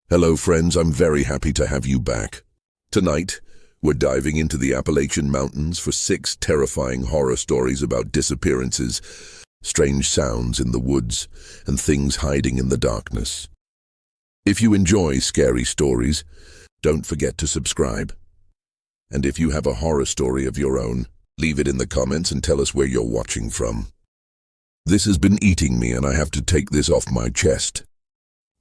Hello friends, I'm very happy to have you back. Tonight, we're diving into the Appalachian Mountains for 6 terrifying horror stories about disappearances, strange sounds in the woods, and things hiding in the darkness. If you enjoy scary stories, don't forget to subscribe. And if you have a horror story of your own, leave it in the comments and tell us where you're watching from. This has been eating me and I have to take this off my chest.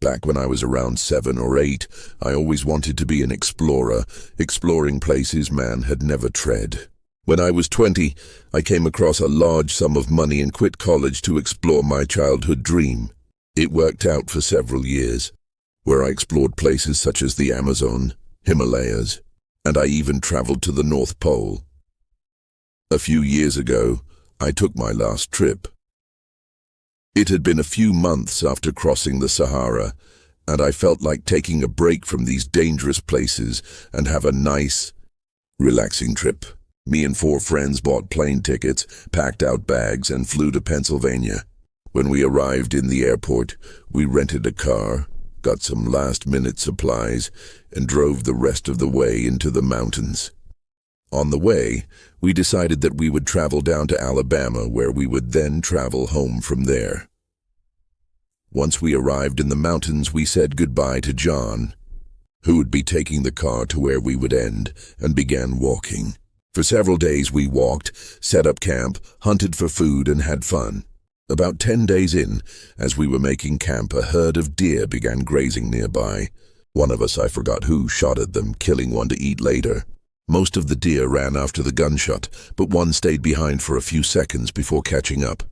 Back when I was around 7 or 8, I always wanted to be an explorer, exploring places man had never tread. When I was 20, I came across a large sum of money and quit college to explore my childhood dream. It worked out for several years, where I explored places such as the Amazon, Himalayas, and I even traveled to the North Pole. A few years ago, I took my last trip. It had been a few months after crossing the Sahara, and I felt like taking a break from these dangerous places and have a nice, relaxing trip. Me and 4 friends bought plane tickets, packed out bags, and flew to Pennsylvania. When we arrived in the airport, we rented a car, got some last-minute supplies, and drove the rest of the way into the mountains. On the way, we decided that we would travel down to Alabama, where we would then travel home from there. Once we arrived in the mountains, we said goodbye to John, who would be taking the car to where we would end, and began walking. For several days we walked, set up camp, hunted for food, and had fun. About 10 days in, as we were making camp, a herd of deer began grazing nearby. One of us, I forgot who, shot at them, killing one to eat later. Most of the deer ran after the gunshot, but one stayed behind for a few seconds before catching up.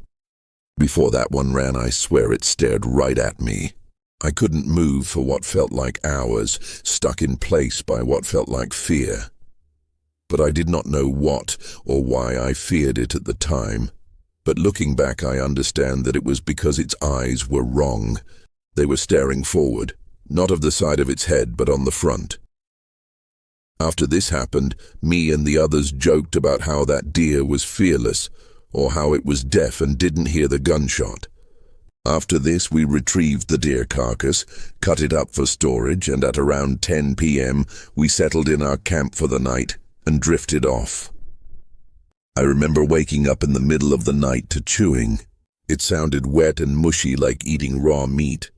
Before that one ran, I swear it stared right at me. I couldn't move for what felt like hours, stuck in place by what felt like fear. But I did not know what or why I feared it at the time. But looking back, I understand that it was because its eyes were wrong. They were staring forward, not of the side of its head, but on the front. After this happened, me and the others joked about how that deer was fearless, or how it was deaf and didn't hear the gunshot. After this, we retrieved the deer carcass, cut it up for storage, and at around 10 p.m., we settled in our camp for the night and drifted off. I remember waking up in the middle of the night to chewing. It sounded wet and mushy, like eating raw meat.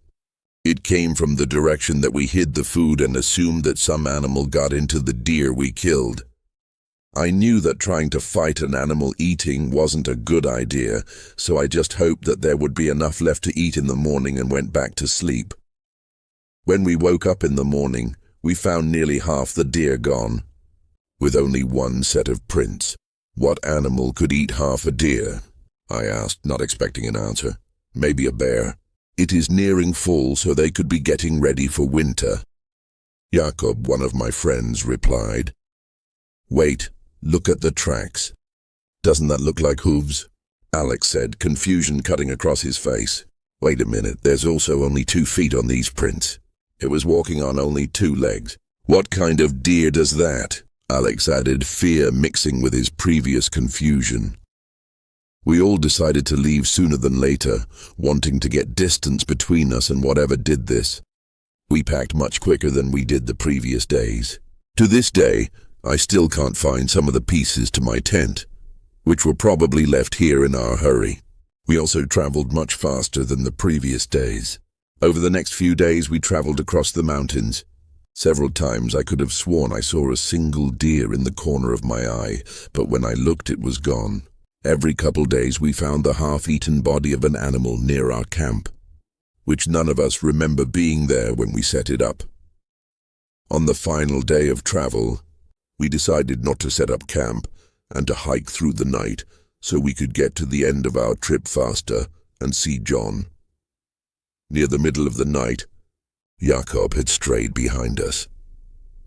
It came from the direction that we hid the food and assumed that some animal got into the deer we killed. I knew that trying to fight an animal eating wasn't a good idea, so I just hoped that there would be enough left to eat in the morning and went back to sleep. When we woke up in the morning, we found nearly half the deer gone, with only one set of prints. What animal could eat half a deer? I asked, not expecting an answer. Maybe a bear. It is nearing fall, so they could be getting ready for winter. Jacob, one of my friends, replied. Wait, look at the tracks. Doesn't that look like hooves? Alex said, confusion cutting across his face. Wait a minute, there's also only 2 feet on these prints. It was walking on only 2 legs. What kind of deer does that? Alex added, fear mixing with his previous confusion. We all decided to leave sooner than later, wanting to get distance between us and whatever did this. We packed much quicker than we did the previous days. To this day, I still can't find some of the pieces to my tent, which were probably left here in our hurry. We also traveled much faster than the previous days. Over the next few days, we traveled across the mountains. Several times I could have sworn I saw a single deer in the corner of my eye, but when I looked, it was gone. Every couple days we found the half-eaten body of an animal near our camp, which none of us remember being there when we set it up. On the final day of travel, we decided not to set up camp and to hike through the night so we could get to the end of our trip faster and see John. Near the middle of the night, Jacob had strayed behind us.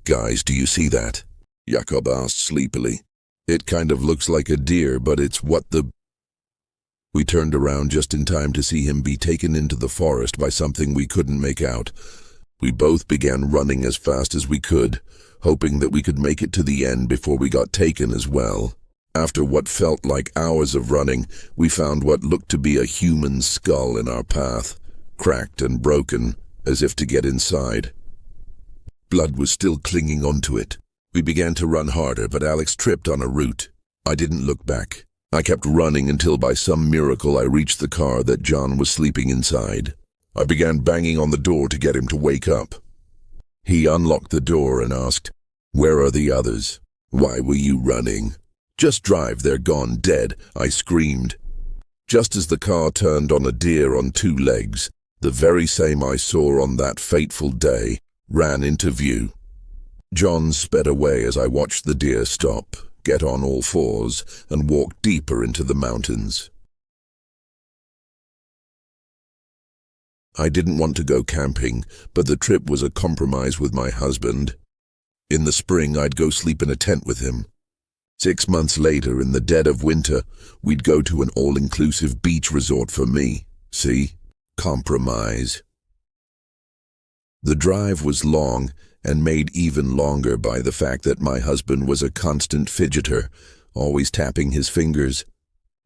Guys, do you see that? Jacob asked sleepily. It kind of looks like a deer, but it's what the... We turned around just in time to see him be taken into the forest by something we couldn't make out. We both began running as fast as we could, hoping that we could make it to the end before we got taken as well. After what felt like hours of running, we found what looked to be a human skull in our path, cracked and broken, as if to get inside. Blood was still clinging onto it. We began to run harder, but Alex tripped on a root. I didn't look back. I kept running until by some miracle I reached the car that John was sleeping inside. I began banging on the door to get him to wake up. He unlocked the door and asked, "Where are the others? Why were you running?" "Just drive, they're gone dead," I screamed. Just as the car turned on a deer on two legs, the very same I saw on that fateful day, ran into view. John sped away as I watched the deer stop, get on all fours, and walk deeper into the mountains. I didn't want to go camping, but the trip was a compromise with my husband. In the spring, I'd go sleep in a tent with him. 6 months later, in the dead of winter, we'd go to an all-inclusive beach resort for me. See? Compromise. The drive was long, and made even longer by the fact that my husband was a constant fidgeter, always tapping his fingers,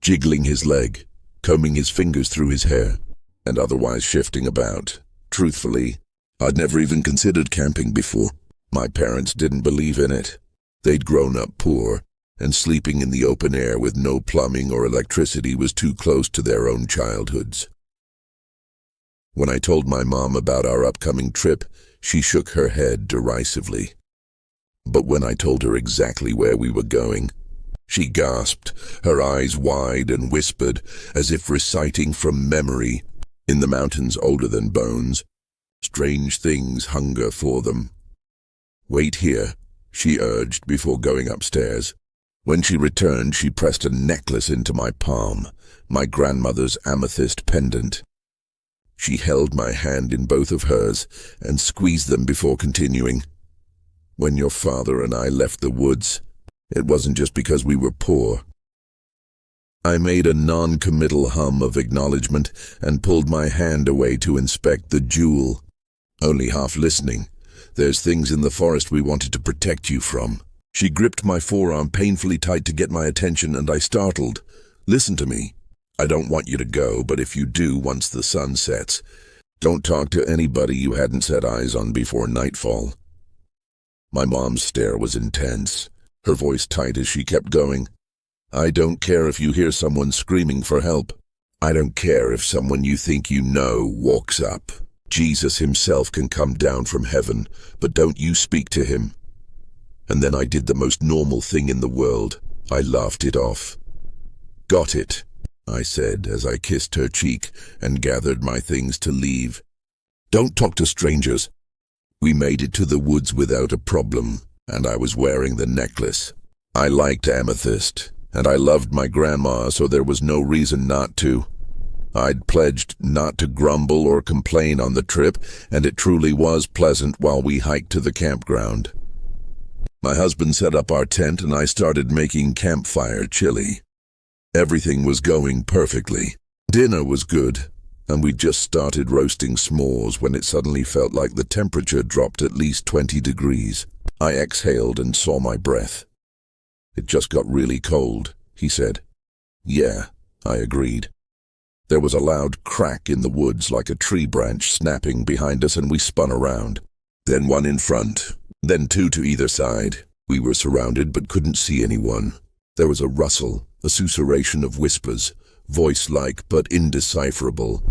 jiggling his leg, combing his fingers through his hair, and otherwise shifting about. Truthfully, I'd never even considered camping before. My parents didn't believe in it. They'd grown up poor, and sleeping in the open air with no plumbing or electricity was too close to their own childhoods. When I told my mom about our upcoming trip, she shook her head derisively. But when I told her exactly where we were going, she gasped, her eyes wide, and whispered, as if reciting from memory, "In the mountains older than bones, strange things hunger for them." "Wait here," she urged before going upstairs. When she returned, she pressed a necklace into my palm, my grandmother's amethyst pendant. She held my hand in both of hers and squeezed them before continuing. "When your father and I left the woods, it wasn't just because we were poor." I made a non-committal hum of acknowledgement and pulled my hand away to inspect the jewel. "Only half listening. There's things in the forest we wanted to protect you from." She gripped my forearm painfully tight to get my attention, and I startled. "Listen to me. I don't want you to go, but if you do once the sun sets, don't talk to anybody you hadn't set eyes on before nightfall." My mom's stare was intense, her voice tight as she kept going. "I don't care if you hear someone screaming for help. I don't care if someone you think you know walks up. Jesus himself can come down from heaven, but don't you speak to him." And then I did the most normal thing in the world. I laughed it off. "Got it," I said as I kissed her cheek and gathered my things to leave. "Don't talk to strangers." We made it to the woods without a problem, and I was wearing the necklace. I liked amethyst, and I loved my grandma, so there was no reason not to. I'd pledged not to grumble or complain on the trip, and it truly was pleasant while we hiked to the campground. My husband set up our tent, and I started making campfire chili. Everything was going perfectly. Dinner was good, and we just started roasting s'mores when it suddenly felt like the temperature dropped at least 20 degrees. I exhaled and saw my breath. "It just got really cold," he said. "Yeah," I agreed. There was a loud crack in the woods, like a tree branch snapping behind us, and we spun around. Then one in front, then two to either side. We were surrounded but couldn't see anyone. There was a rustle, a susurration of whispers, voice-like but indecipherable.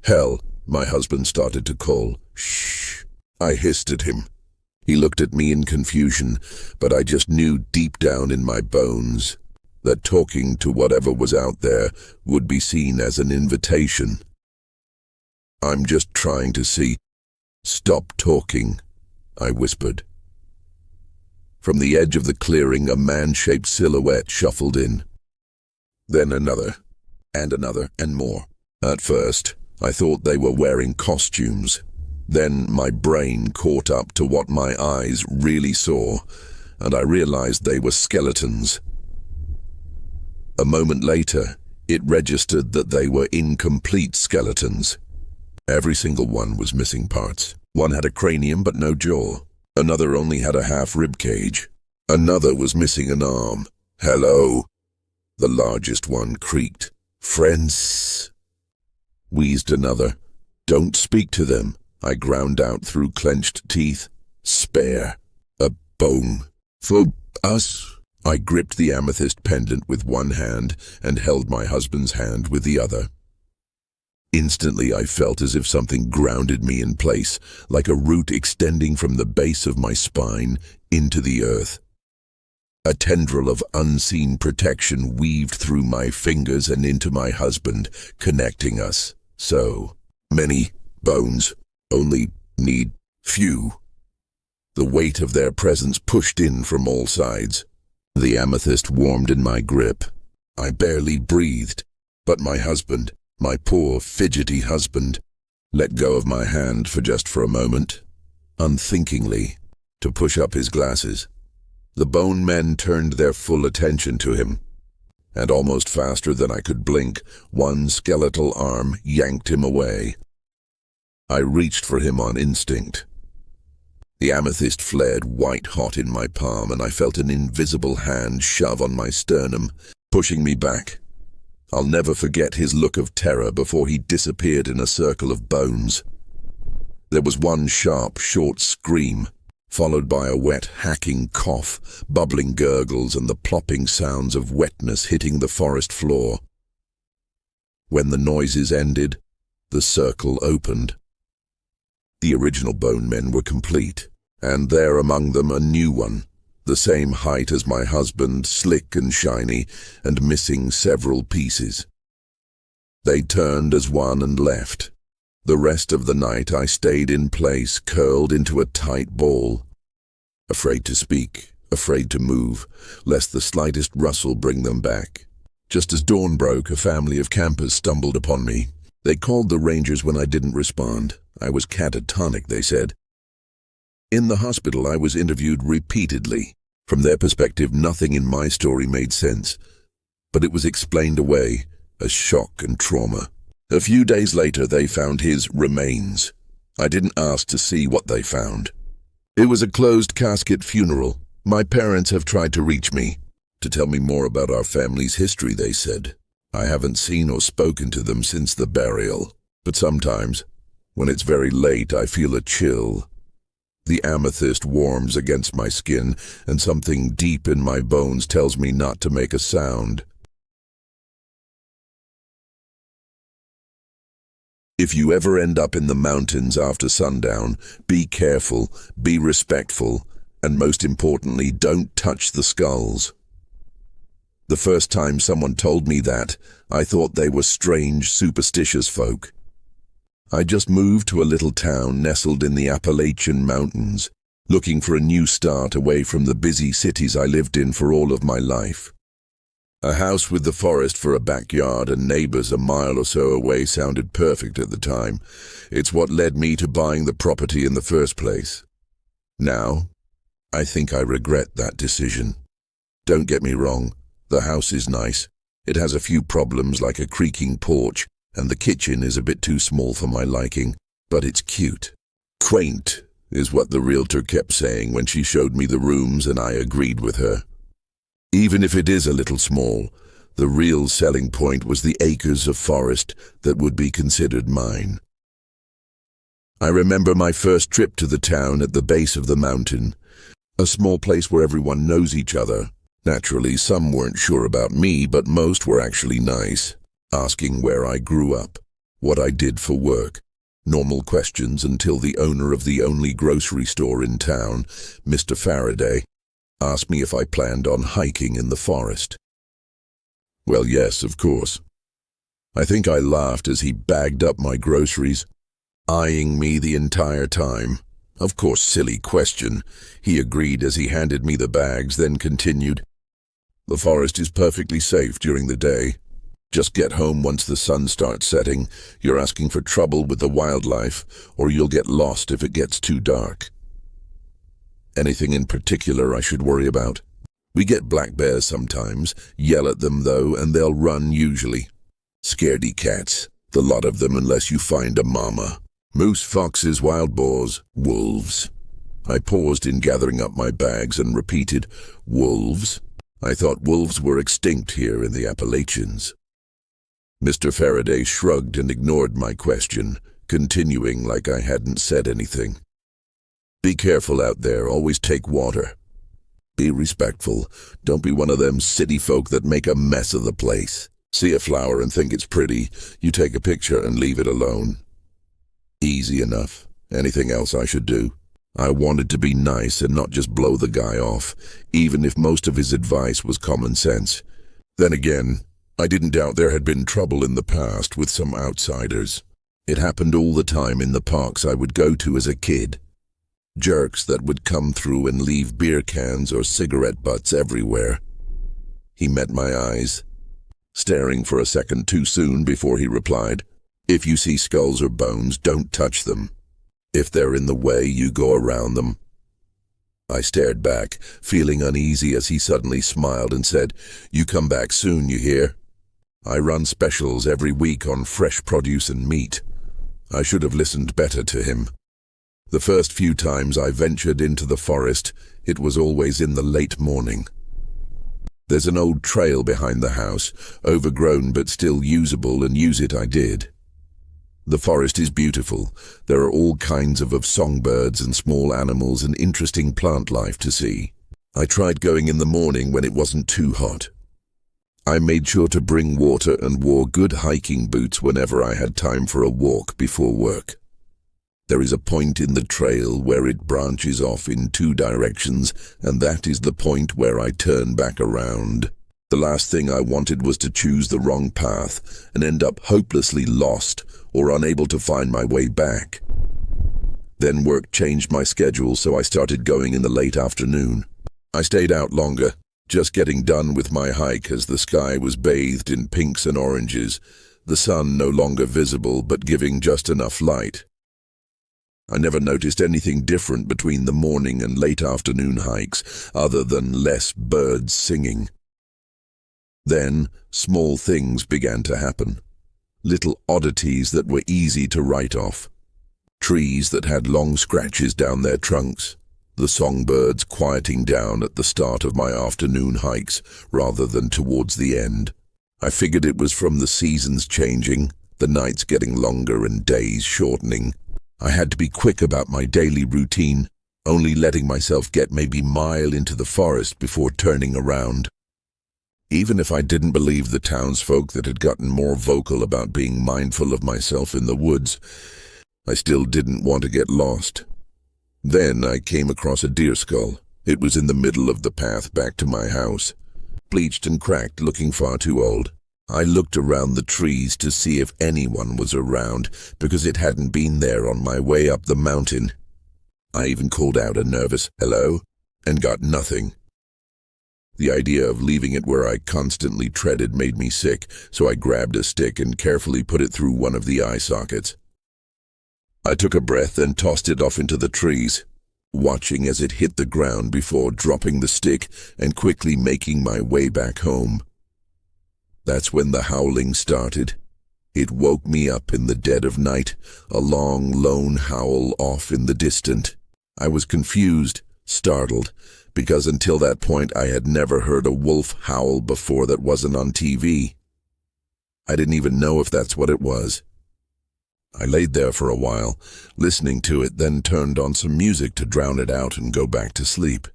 "Hell," my husband started to call. "Shh." I hissed at him. He looked at me in confusion, but I just knew deep down in my bones that talking to whatever was out there would be seen as an invitation. "I'm just trying to see." "Stop talking," I whispered. From the edge of the clearing, a man-shaped silhouette shuffled in. Then another, and more. At first, I thought they were wearing costumes. Then my brain caught up to what my eyes really saw, and I realized they were skeletons. A moment later, it registered that they were incomplete skeletons. Every single one was missing parts. One had a cranium but no jaw. Another only had a half rib cage. Another was missing an arm. "Hello." The largest one creaked. "Friends," wheezed another. "Don't speak to them," I ground out through clenched teeth. Spare a bone for us. I gripped the amethyst pendant with one hand and held my husband's hand with the other. Instantly I felt as if something grounded me in place, like a root extending from the base of my spine into the earth. A tendril of unseen protection weaved through my fingers and into my husband, connecting us. So many bones, only need few. The weight of their presence pushed in from all sides. The amethyst warmed in my grip. I barely breathed, but my husband, my poor, fidgety husband, let go of my hand for a moment, unthinkingly, to push up his glasses. The bone men turned their full attention to him, and almost faster than I could blink, one skeletal arm yanked him away. I reached for him on instinct. The amethyst flared white-hot in my palm, and I felt an invisible hand shove on my sternum, pushing me back. I'll never forget his look of terror before he disappeared in a circle of bones. There was one sharp, short scream, followed by a wet, hacking cough, bubbling gurgles, and the plopping sounds of wetness hitting the forest floor. When the noises ended, the circle opened. The original bone men were complete, and there among them a new one, the same height as my husband, slick and shiny, and missing several pieces. They turned as one and left. The rest of the night I stayed in place, curled into a tight ball, afraid to speak, afraid to move, lest the slightest rustle bring them back. Just as dawn broke, a family of campers stumbled upon me. They called the rangers when I didn't respond. I was catatonic, they said. In the hospital, I was interviewed repeatedly. From their perspective, nothing in my story made sense, but it was explained away as shock and trauma. A few days later, they found his remains. I didn't ask to see what they found. It was a closed casket funeral. My parents have tried to reach me, to tell me more about our family's history, they said. I haven't seen or spoken to them since the burial, but sometimes, when it's very late, I feel a chill. The amethyst warms against my skin, and something deep in my bones tells me not to make a sound. If you ever end up in the mountains after sundown, be careful, be respectful, and most importantly, don't touch the skulls. The first time someone told me that, I thought they were strange, superstitious folk. I just moved to a little town nestled in the Appalachian Mountains, looking for a new start away from the busy cities I lived in for all of my life. A house with the forest for a backyard and neighbors a mile or so away sounded perfect at the time. It's what led me to buying the property in the first place. Now, I think I regret that decision. Don't get me wrong, the house is nice. It has a few problems like a creaking porch, and the kitchen is a bit too small for my liking, but it's cute. Quaint is what the realtor kept saying when she showed me the rooms, and I agreed with her. Even if it is a little small, the real selling point was the acres of forest that would be considered mine. I remember my first trip to the town at the base of the mountain, a small place where everyone knows each other. Naturally, some weren't sure about me, but most were actually nice, asking where I grew up, what I did for work. Normal questions until the owner of the only grocery store in town, Mr. Faraday, asked me if I planned on hiking in the forest. Well, yes, of course. I think I laughed as he bagged up my groceries, eyeing me the entire time. Of course, silly question. He agreed as he handed me the bags, then continued, "The forest is perfectly safe during the day. Just get home once the sun starts setting. You're asking for trouble with the wildlife, or you'll get lost if it gets too dark." Anything in particular I should worry about? We get black bears sometimes. Yell at them, though, and they'll run usually. Scaredy cats, the lot of them unless you find a mama. Moose, foxes, wild boars, wolves. I paused in gathering up my bags and repeated, "Wolves?" I thought wolves were extinct here in the Appalachians. Mr. Faraday shrugged and ignored my question, continuing like I hadn't said anything. Be careful out there, always take water. Be respectful, don't be one of them city folk that make a mess of the place. See a flower and think it's pretty, you take a picture and leave it alone. Easy enough. Anything else I should do? I wanted to be nice and not just blow the guy off, even if most of his advice was common sense. Then again, I didn't doubt there had been trouble in the past with some outsiders. It happened all the time in the parks I would go to as a kid. Jerks that would come through and leave beer cans or cigarette butts everywhere. He met my eyes, staring for a second too soon before he replied, "If you see skulls or bones, don't touch them. If they're in the way, you go around them." I stared back, feeling uneasy as he suddenly smiled and said, "You come back soon, you hear? I run specials every week on fresh produce and meat." I should have listened better to him. The first few times I ventured into the forest, it was always in the late morning. There's an old trail behind the house, overgrown but still usable, and use it I did. The forest is beautiful. There are all kinds of songbirds and small animals and interesting plant life to see. I tried going in the morning when it wasn't too hot. I made sure to bring water and wore good hiking boots whenever I had time for a walk before work. There is a point in the trail where it branches off in two directions, and that is the point where I turn back around. The last thing I wanted was to choose the wrong path and end up hopelessly lost or unable to find my way back. Then work changed my schedule, so I started going in the late afternoon. I stayed out longer, just getting done with my hike as the sky was bathed in pinks and oranges, the sun no longer visible but giving just enough light. I never noticed anything different between the morning and late afternoon hikes, other than less birds singing. Then, small things began to happen. Little oddities that were easy to write off. Trees that had long scratches down their trunks. The songbirds quieting down at the start of my afternoon hikes, rather than towards the end. I figured it was from the seasons changing, the nights getting longer and days shortening. I had to be quick about my daily routine, only letting myself get maybe a mile into the forest before turning around. Even if I didn't believe the townsfolk that had gotten more vocal about being mindful of myself in the woods, I still didn't want to get lost. Then I came across a deer skull. It was in the middle of the path back to my house, bleached and cracked, looking far too old. I looked around the trees to see if anyone was around, because it hadn't been there on my way up the mountain. I even called out a nervous "hello" and got nothing. The idea of leaving it where I constantly treaded made me sick, so I grabbed a stick and carefully put it through one of the eye sockets. I took a breath and tossed it off into the trees, watching as it hit the ground before dropping the stick and quickly making my way back home. That's when the howling started. It woke me up in the dead of night, a long, lone howl off in the distance. I was confused, startled, because until that point I had never heard a wolf howl before that wasn't on TV. I didn't even know if that's what it was. I laid there for a while, listening to it, then turned on some music to drown it out and go back to sleep.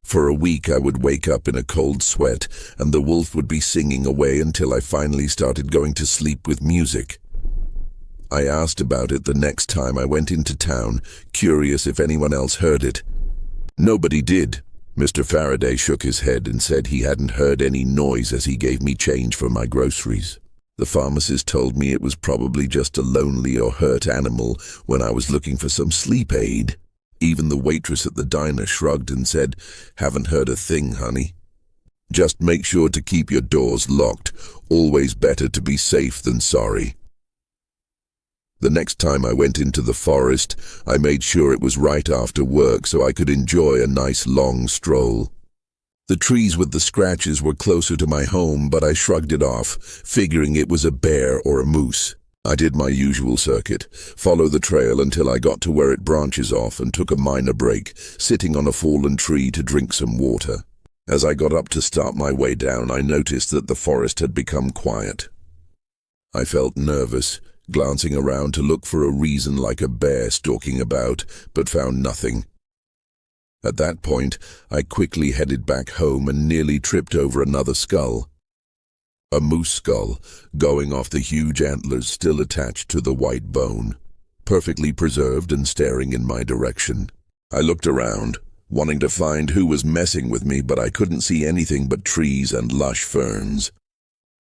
For a week I would wake up in a cold sweat, and the wolf would be singing away until I finally started going to sleep with music. I asked about it the next time I went into town, curious if anyone else heard it. Nobody did. Mr. Faraday shook his head and said he hadn't heard any noise as he gave me change for my groceries. The pharmacist told me it was probably just a lonely or hurt animal when I was looking for some sleep aid. Even the waitress at the diner shrugged and said, "Haven't heard a thing, honey. Just make sure to keep your doors locked. Always better to be safe than sorry." The next time I went into the forest, I made sure it was right after work so I could enjoy a nice long stroll. The trees with the scratches were closer to my home, but I shrugged it off, figuring it was a bear or a moose. I did my usual circuit, followed the trail until I got to where it branches off and took a minor break, sitting on a fallen tree to drink some water. As I got up to start my way down, I noticed that the forest had become quiet. I felt nervous, glancing around to look for a reason like a bear stalking about, but found nothing. At that point, I quickly headed back home and nearly tripped over another skull. A moose skull, going off the huge antlers still attached to the white bone, perfectly preserved and staring in my direction. I looked around, wanting to find who was messing with me, but I couldn't see anything but trees and lush ferns.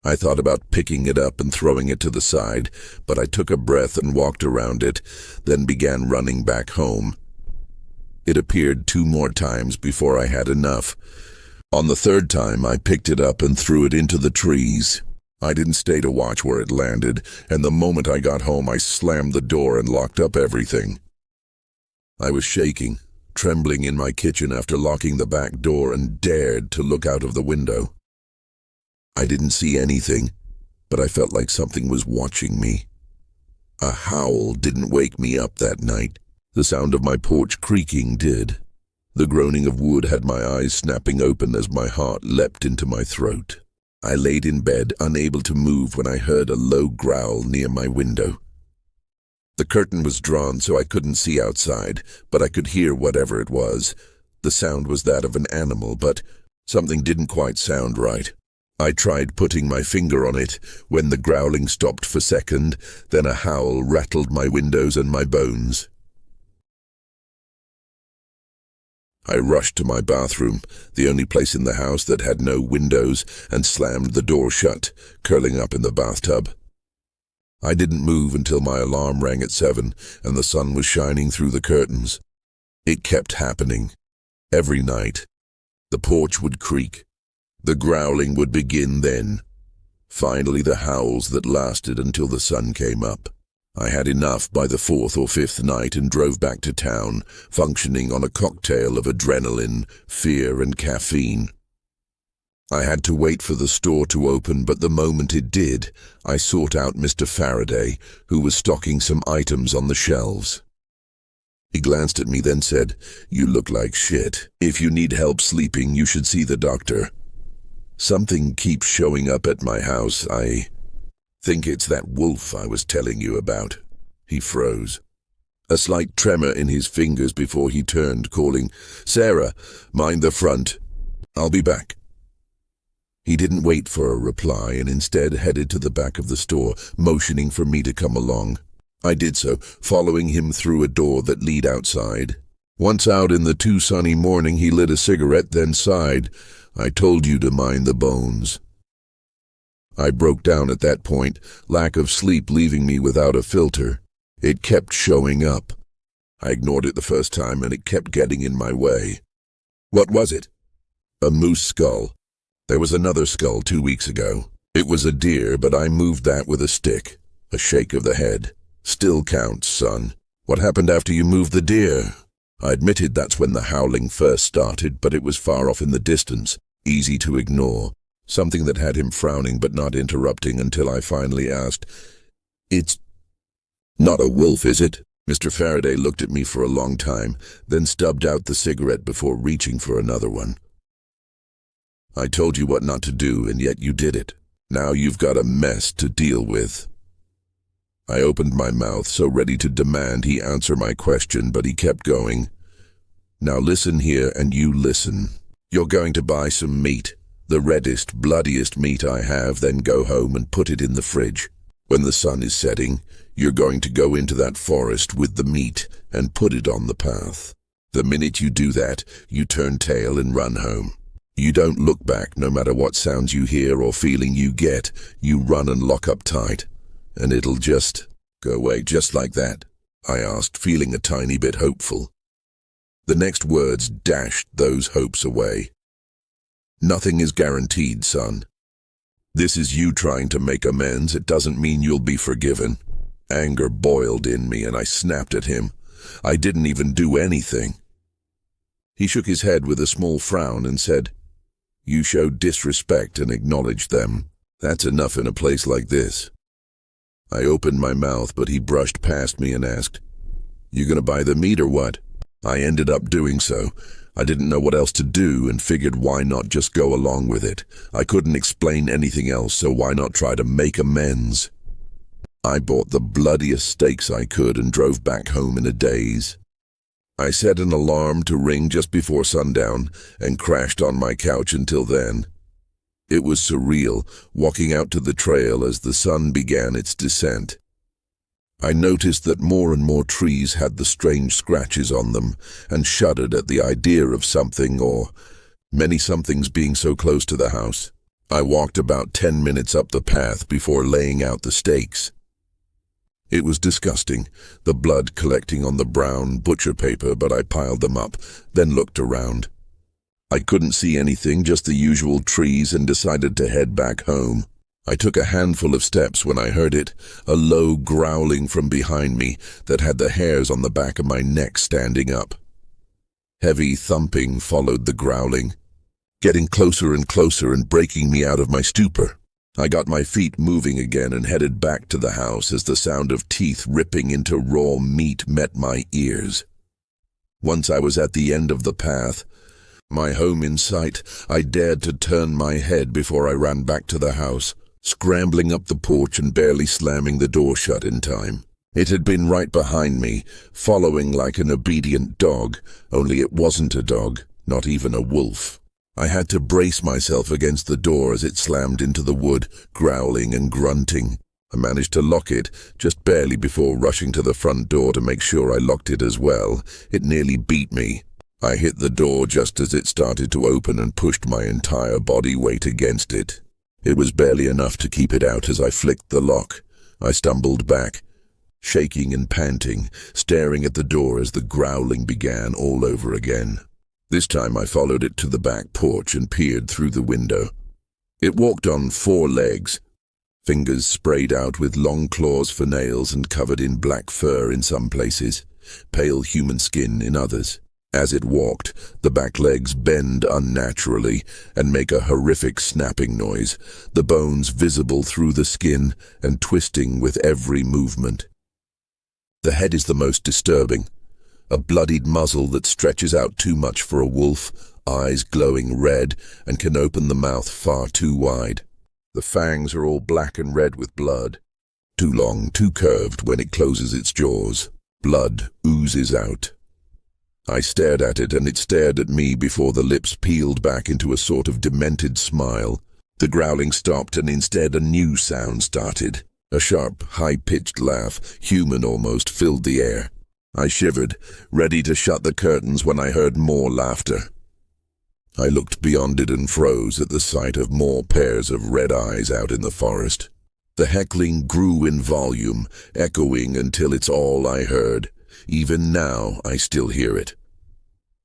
I thought about picking it up and throwing it to the side, but I took a breath and walked around it, then began running back home. It appeared 2 more times before I had enough. On the 3rd time, I picked it up and threw it into the trees. I didn't stay to watch where it landed, and the moment I got home, I slammed the door and locked up everything. I was shaking, trembling in my kitchen after locking the back door, and dared to look out of the window. I didn't see anything, but I felt like something was watching me. A howl didn't wake me up that night. The sound of my porch creaking did. The groaning of wood had my eyes snapping open as my heart leapt into my throat. I laid in bed, unable to move, when I heard a low growl near my window. The curtain was drawn so I couldn't see outside, but I could hear whatever it was. The sound was that of an animal, but something didn't quite sound right. I tried putting my finger on it when the growling stopped for a second, then a howl rattled my windows and my bones. I rushed to my bathroom, the only place in the house that had no windows, and slammed the door shut, curling up in the bathtub. I didn't move until my alarm rang at 7 and the sun was shining through the curtains. It kept happening. Every night. The porch would creak. The growling would begin then. Finally, the howls that lasted until the sun came up. I had enough by the 4th or 5th night and drove back to town, functioning on a cocktail of adrenaline, fear, and caffeine. I had to wait for the store to open, but the moment it did, I sought out Mr. Faraday, who was stocking some items on the shelves. He glanced at me, then said, "You look like shit. If you need help sleeping, you should see the doctor. Something keeps showing up at my house. I think it's that wolf I was telling you about." He froze. A slight tremor in his fingers before he turned, calling, "Sarah, mind the front. I'll be back." He didn't wait for a reply and instead headed to the back of the store, motioning for me to come along. I did so, following him through a door that led outside. Once out in the too sunny morning, he lit a cigarette, then sighed, "I told you to mind the bones." I broke down at that point, lack of sleep leaving me without a filter. It kept showing up. I ignored it the first time and it kept getting in my way. What was it? A moose skull. There was another skull 2 weeks ago. It was a deer, but I moved that with a stick. A shake of the head. "Still counts, son. What happened after you moved the deer?" I admitted that's when the howling first started, but it was far off in the distance, easy to ignore. Something that had him frowning but not interrupting until I finally asked, "It's not a wolf, is it?" Mr. Faraday looked at me for a long time, then stubbed out the cigarette before reaching for another one. "I told you what not to do, and yet you did it. Now you've got a mess to deal with." I opened my mouth, so ready to demand he answer my question, but he kept going. "Now listen here, and you listen. You're going to buy some meat, the reddest, bloodiest meat I have, then go home and put it in the fridge. When the sun is setting, you're going to go into that forest with the meat and put it on the path. The minute you do that, you turn tail and run home. You don't look back no matter what sounds you hear or feeling you get. You run and lock up tight, and it'll just go away just like that," I asked, feeling a tiny bit hopeful. The next words dashed those hopes away. "Nothing is guaranteed, son. This is you trying to make amends. It doesn't mean you'll be forgiven." Anger boiled in me and I snapped at him. I didn't even do anything. He shook his head with a small frown and said, "You showed disrespect and acknowledged them. That's enough in a place like this." I opened my mouth, but he brushed past me and asked, "You gonna buy the meat or what?" I ended up doing so. I didn't know what else to do and figured why not just go along with it. I couldn't explain anything else, so why not try to make amends? I bought the bloodiest steaks I could and drove back home in a daze. I set an alarm to ring just before sundown and crashed on my couch until then. It was surreal, walking out to the trail as the sun began its descent. I noticed that more and more trees had the strange scratches on them and shuddered at the idea of something or many somethings being so close to the house. I walked about 10 minutes up the path before laying out the steaks. It was disgusting, the blood collecting on the brown butcher paper, but I piled them up, then looked around. I couldn't see anything, just the usual trees, and decided to head back home. I took a handful of steps when I heard it, a low growling from behind me that had the hairs on the back of my neck standing up. Heavy thumping followed the growling, getting closer and closer and breaking me out of my stupor. I got my feet moving again and headed back to the house as the sound of teeth ripping into raw meat met my ears. Once I was at the end of the path, my home in sight, I dared to turn my head before I ran back to the house, scrambling up the porch and barely slamming the door shut in time. It had been right behind me, following like an obedient dog, only it wasn't a dog, not even a wolf. I had to brace myself against the door as it slammed into the wood, growling and grunting. I managed to lock it, just barely before rushing to the front door to make sure I locked it as well. It nearly beat me. I hit the door just as it started to open and pushed my entire body weight against it. It was barely enough to keep it out as I flicked the lock. I stumbled back, shaking and panting, staring at the door as the growling began all over again. This time I followed it to the back porch and peered through the window. It walked on 4 legs, fingers sprayed out with long claws for nails and covered in black fur in some places, pale human skin in others. As it walked, the back legs bend unnaturally and make a horrific snapping noise, the bones visible through the skin and twisting with every movement. The head is the most disturbing. A bloodied muzzle that stretches out too much for a wolf, eyes glowing red, and can open the mouth far too wide. The fangs are all black and red with blood. Too long, too curved when it closes its jaws. Blood oozes out. I stared at it and it stared at me before the lips peeled back into a sort of demented smile. The growling stopped and instead a new sound started. A sharp, high-pitched laugh, human almost, filled the air. I shivered, ready to shut the curtains when I heard more laughter. I looked beyond it and froze at the sight of more pairs of red eyes out in the forest. The heckling grew in volume, echoing until it's all I heard. Even now, I still hear it.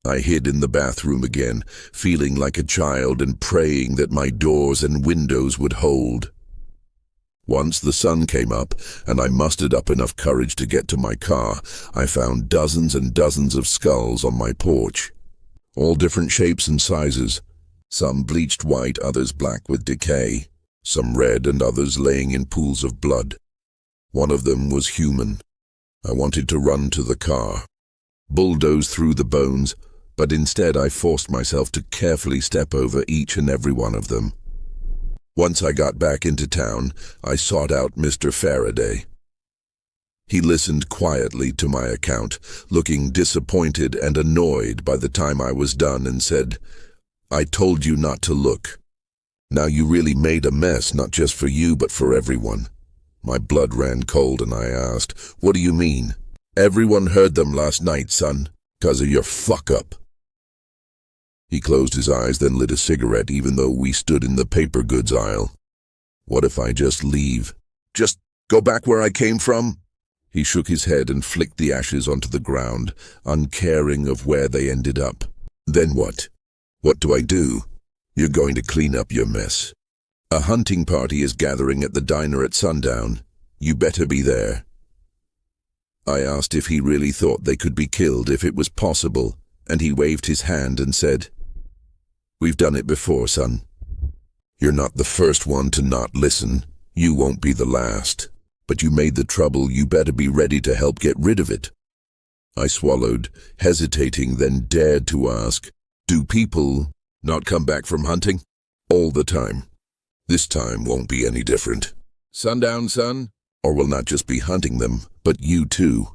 I hid in the bathroom again, feeling like a child and praying that my doors and windows would hold. Once the sun came up, and I mustered up enough courage to get to my car, I found dozens and dozens of skulls on my porch. All different shapes and sizes. Some bleached white, others black with decay. Some red and others laying in pools of blood. One of them was human. I wanted to run to the car, bulldoze through the bones, but instead I forced myself to carefully step over each and every one of them. Once I got back into town, I sought out Mr. Faraday. He listened quietly to my account, looking disappointed and annoyed by the time I was done, and said, "I told you not to look. Now you really made a mess, not just for you, but for everyone." My blood ran cold and I asked, "What do you mean?" "Everyone heard them last night, son, 'cause of your fuck-up." He closed his eyes, then lit a cigarette, even though we stood in the paper goods aisle. "What if I just leave? Just go back where I came from?" He shook his head and flicked the ashes onto the ground, uncaring of where they ended up. "Then what? What do I do?" "You're going to clean up your mess. A hunting party is gathering at the diner at sundown. You better be there." I asked if he really thought they could be killed if it was possible, and he waved his hand and said, "We've done it before, son. You're not the first one to not listen. You won't be the last. But you made the trouble, you better be ready to help get rid of it." I swallowed, hesitating, then dared to ask, "Do people not come back from hunting?" "All the time. This time won't be any different." "Sundown, son? Or we'll not just be hunting them, but you too.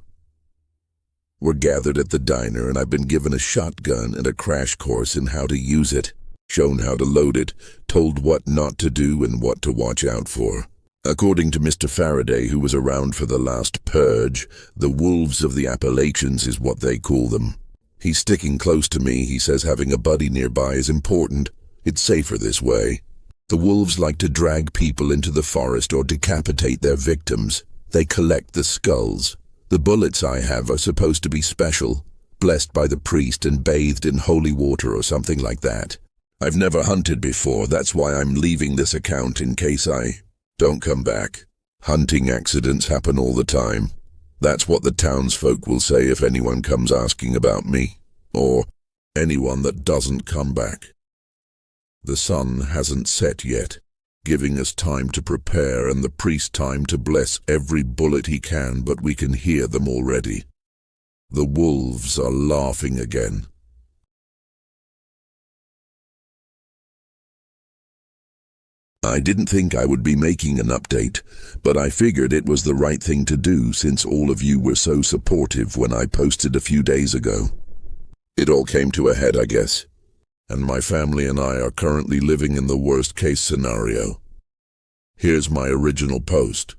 We're gathered at the diner, and I've been given a shotgun and a crash course in how to use it, shown how to load it, told what not to do and what to watch out for. According to Mr. Faraday, who was around for the last purge, the wolves of the Appalachians is what they call them. He's sticking close to me. He says having a buddy nearby is important. It's safer this way. The wolves like to drag people into the forest or decapitate their victims. They collect the skulls. The bullets I have are supposed to be special, blessed by the priest and bathed in holy water or something like that. I've never hunted before, that's why I'm leaving this account in case I don't come back. Hunting accidents happen all the time. That's what the townsfolk will say if anyone comes asking about me, or anyone that doesn't come back. The sun hasn't set yet, giving us time to prepare and the priest time to bless every bullet he can, but we can hear them already. The wolves are laughing again. I didn't think I would be making an update, but I figured it was the right thing to do since all of you were so supportive when I posted a few days ago. It all came to a head, I guess, and my family and I are currently living in the worst-case scenario. Here's my original post.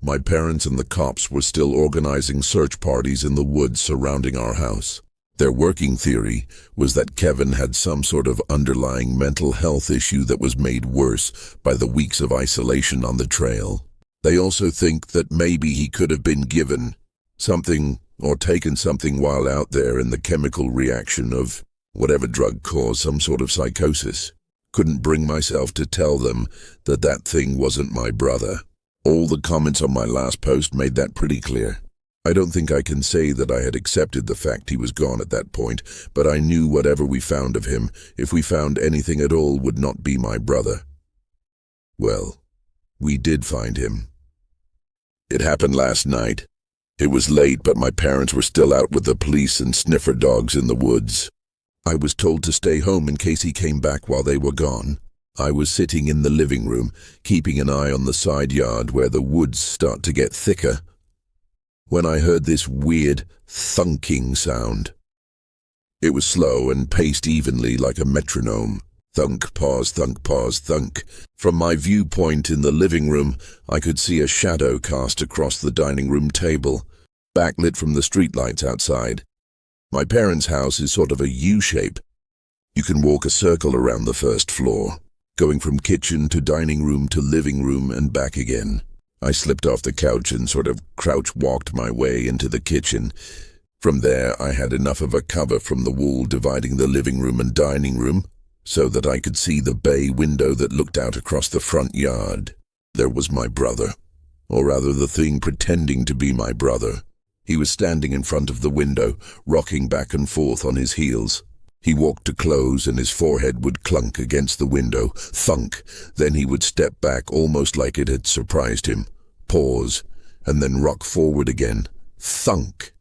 My parents and the cops were still organizing search parties in the woods surrounding our house. Their working theory was that Kevin had some sort of underlying mental health issue that was made worse by the weeks of isolation on the trail. They also think that maybe he could have been given something or taken something while out there in the chemical reaction of whatever drug caused some sort of psychosis. Couldn't bring myself to tell them that that thing wasn't my brother. All the comments on my last post made that pretty clear. I don't think I can say that I had accepted the fact he was gone at that point, but I knew whatever we found of him, if we found anything at all, would not be my brother. Well, we did find him. It happened last night. It was late, but my parents were still out with the police and sniffer dogs in the woods. I was told to stay home in case he came back while they were gone. I was sitting in the living room, keeping an eye on the side yard where the woods start to get thicker, when I heard this weird thunking sound. It was slow and paced evenly like a metronome. Thunk, pause, thunk, pause, thunk. From my viewpoint in the living room, I could see a shadow cast across the dining room table, backlit from the streetlights outside. My parents' house is sort of a U-shape. You can walk a circle around the first floor, going from kitchen to dining room to living room and back again. I slipped off the couch and sort of crouch-walked my way into the kitchen. From there, I had enough of a cover from the wall dividing the living room and dining room so that I could see the bay window that looked out across the front yard. There was my brother, or rather the thing pretending to be my brother. He was standing in front of the window, rocking back and forth on his heels. He walked to close and his forehead would clunk against the window, thunk, then he would step back almost like it had surprised him, pause, and then rock forward again, thunk.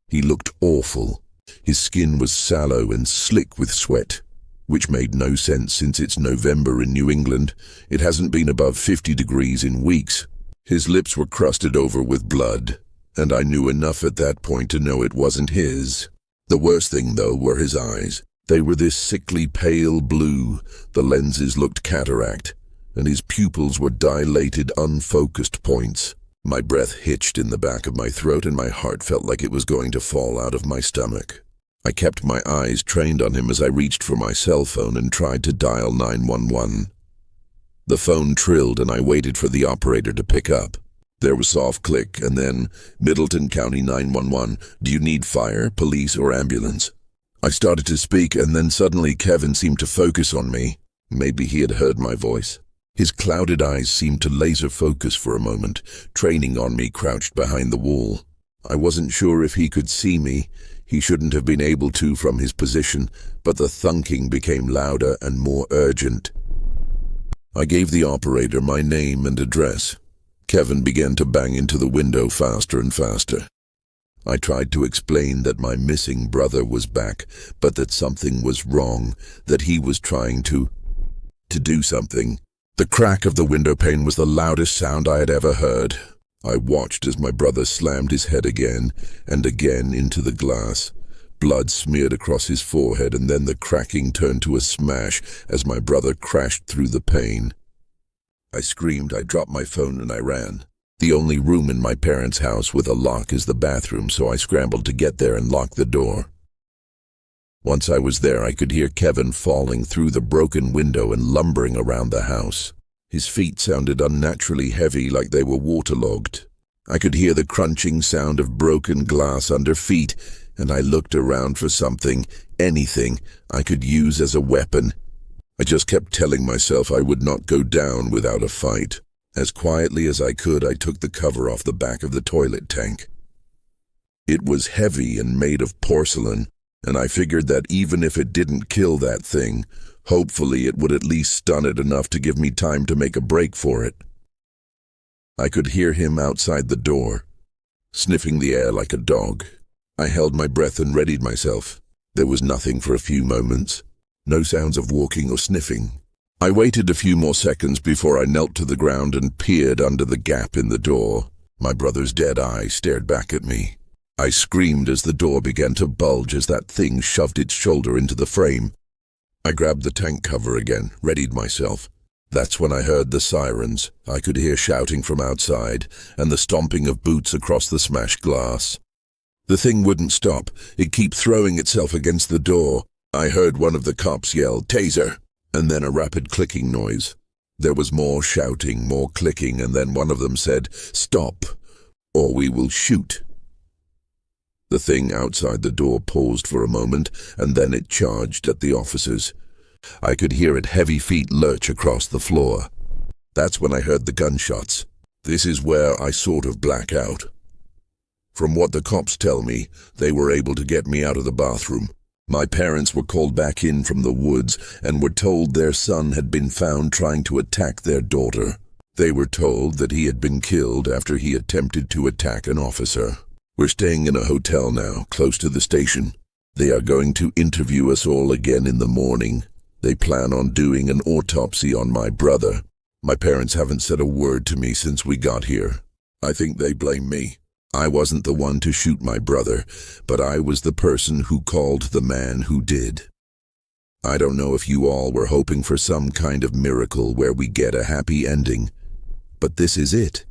He looked awful. His skin was sallow and slick with sweat, which made no sense since it's November in New England. It hasn't been above 50 degrees in weeks. His lips were crusted over with blood, and I knew enough at that point to know it wasn't his. The worst thing, though, were his eyes. They were this sickly pale blue, the lenses looked cataract, and his pupils were dilated, unfocused points. My breath hitched in the back of my throat and my heart felt like it was going to fall out of my stomach. I kept my eyes trained on him as I reached for my cell phone and tried to dial 911. The phone trilled and I waited for the operator to pick up. There was a soft click, and then, Middleton County 911, do you need fire, police, or ambulance? I started to speak, and then suddenly Kevin seemed to focus on me. Maybe he had heard my voice. His clouded eyes seemed to laser focus for a moment, training on me crouched behind the wall. I wasn't sure if he could see me. He shouldn't have been able to from his position, but the thunking became louder and more urgent. I gave the operator my name and address. Kevin began to bang into the window faster and faster. I tried to explain that my missing brother was back, but that something was wrong, that he was trying to do something. The crack of the window pane was the loudest sound I had ever heard. I watched as my brother slammed his head again and again into the glass. Blood smeared across his forehead, and then the cracking turned to a smash as my brother crashed through the pane. I screamed, I dropped my phone, and I ran. The only room in my parents' house with a lock is the bathroom, so I scrambled to get there and lock the door. Once I was there, I could hear Kevin falling through the broken window and lumbering around the house. His feet sounded unnaturally heavy, like they were waterlogged. I could hear the crunching sound of broken glass under feet, and I looked around for something, anything, I could use as a weapon. I just kept telling myself I would not go down without a fight. As quietly as I could, I took the cover off the back of the toilet tank. It was heavy and made of porcelain, and I figured that even if it didn't kill that thing, hopefully it would at least stun it enough to give me time to make a break for it. I could hear him outside the door, sniffing the air like a dog. I held my breath and readied myself. There was nothing for a few moments. No sounds of walking or sniffing. I waited a few more seconds before I knelt to the ground and peered under the gap in the door. My brother's dead eye stared back at me. I screamed as the door began to bulge as that thing shoved its shoulder into the frame. I grabbed the tank cover again, readied myself. That's when I heard the sirens. I could hear shouting from outside and the stomping of boots across the smashed glass. The thing wouldn't stop. It kept throwing itself against the door. I heard one of the cops yell, "Taser!" and then a rapid clicking noise. There was more shouting, more clicking, and then one of them said, "Stop, or we will shoot." The thing outside the door paused for a moment, and then it charged at the officers. I could hear its heavy feet lurch across the floor. That's when I heard the gunshots. This is where I sort of black out. From what the cops tell me, they were able to get me out of the bathroom. My parents were called back in from the woods and were told their son had been found trying to attack their daughter. They were told that he had been killed after he attempted to attack an officer. We're staying in a hotel now, close to the station. They are going to interview us all again in the morning. They plan on doing an autopsy on my brother. My parents haven't said a word to me since we got here. I think they blame me. I wasn't the one to shoot my brother, but I was the person who called the man who did. I don't know if you all were hoping for some kind of miracle where we get a happy ending, but this is it.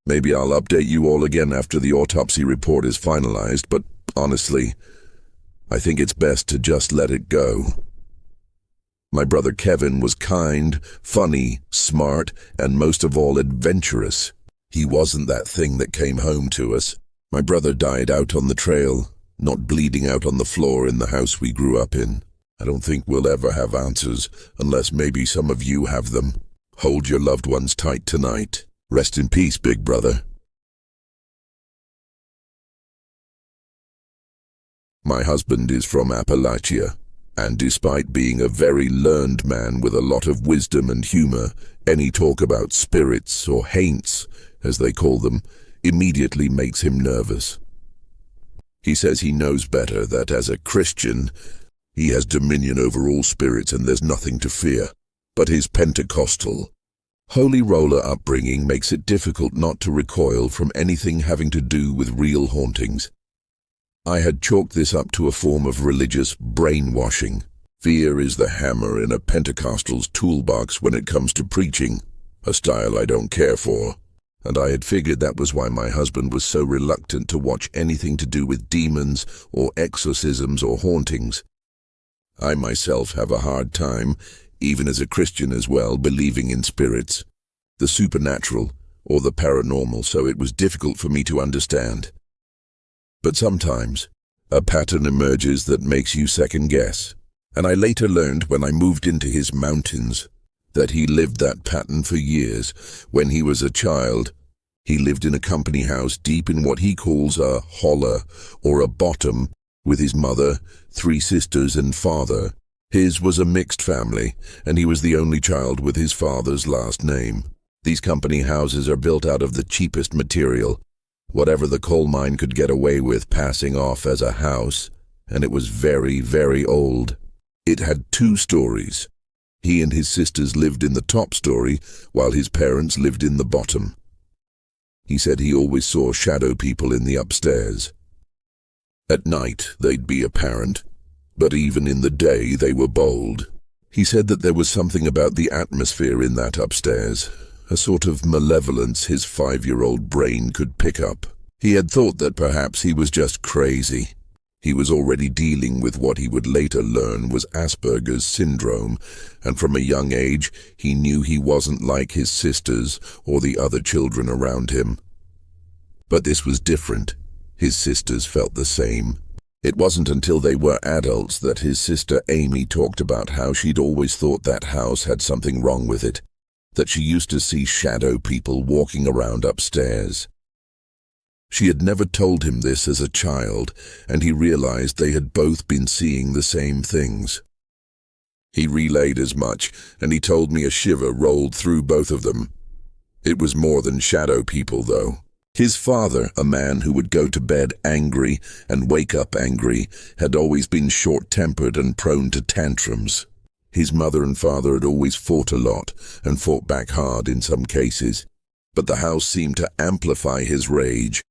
Maybe I'll update you all again after the autopsy report is finalized, but honestly, I think it's best to just let it go. My brother Kevin was kind, funny, smart, and most of all adventurous. He wasn't that thing that came home to us. My brother died out on the trail, not bleeding out on the floor in the house we grew up in. I don't think we'll ever have answers, unless maybe some of you have them. Hold your loved ones tight tonight. Rest in peace, big brother. My husband is from Appalachia, and despite being a very learned man with a lot of wisdom and humor, any talk about spirits or haints, as they call them, immediately makes him nervous. He says he knows better, that as a Christian, he has dominion over all spirits and there's nothing to fear. But his Pentecostal, holy roller upbringing makes it difficult not to recoil from anything having to do with real hauntings. I had chalked this up to a form of religious brainwashing. Fear is the hammer in a Pentecostal's toolbox when it comes to preaching, a style I don't care for. And I had figured that was why my husband was so reluctant to watch anything to do with demons or exorcisms or hauntings. I myself have a hard time, even as a Christian as well, believing in spirits, the supernatural or the paranormal, so it was difficult for me to understand. But sometimes a pattern emerges that makes you second guess, and I later learned when I moved into his mountains that he lived that pattern for years. When he was a child, he lived in a company house deep in what he calls a holler or a bottom with his mother, 3 sisters and father. His was a mixed family, and he was the only child with his father's last name. These company houses are built out of the cheapest material, whatever the coal mine could get away with passing off as a house, and it was very, very old. It had 2 stories. He and his sisters lived in the top story, while his parents lived in the bottom. He said he always saw shadow people in the upstairs. At night, they'd be apparent, but even in the day they were bold. He said that there was something about the atmosphere in that upstairs, a sort of malevolence his 5-year-old brain could pick up. He had thought that perhaps he was just crazy. He was already dealing with what he would later learn was Asperger's syndrome, and from a young age he knew he wasn't like his sisters or the other children around him. But this was different. His sisters felt the same. It wasn't until they were adults that his sister Amy talked about how she'd always thought that house had something wrong with it, that she used to see shadow people walking around upstairs. She had never told him this as a child, and he realized they had both been seeing the same things. He relayed as much, and he told me a shiver rolled through both of them. It was more than shadow people, though. His father, a man who would go to bed angry and wake up angry, had always been short-tempered and prone to tantrums. His mother and father had always fought a lot, and fought back hard in some cases, but the house seemed to amplify his rage.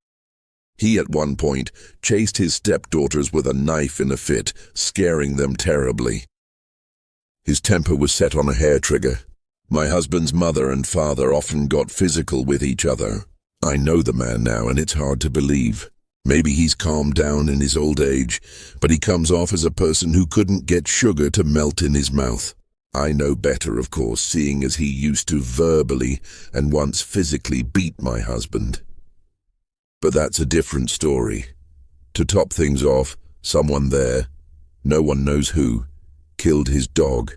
He, at one point, chased his stepdaughters with a knife in a fit, scaring them terribly. His temper was set on a hair trigger. My husband's mother and father often got physical with each other. I know the man now, and it's hard to believe. Maybe he's calmed down in his old age, but he comes off as a person who couldn't get sugar to melt in his mouth. I know better, of course, seeing as he used to verbally and once physically beat my husband. But that's a different story. To top things off, someone there, no one knows who, killed his dog,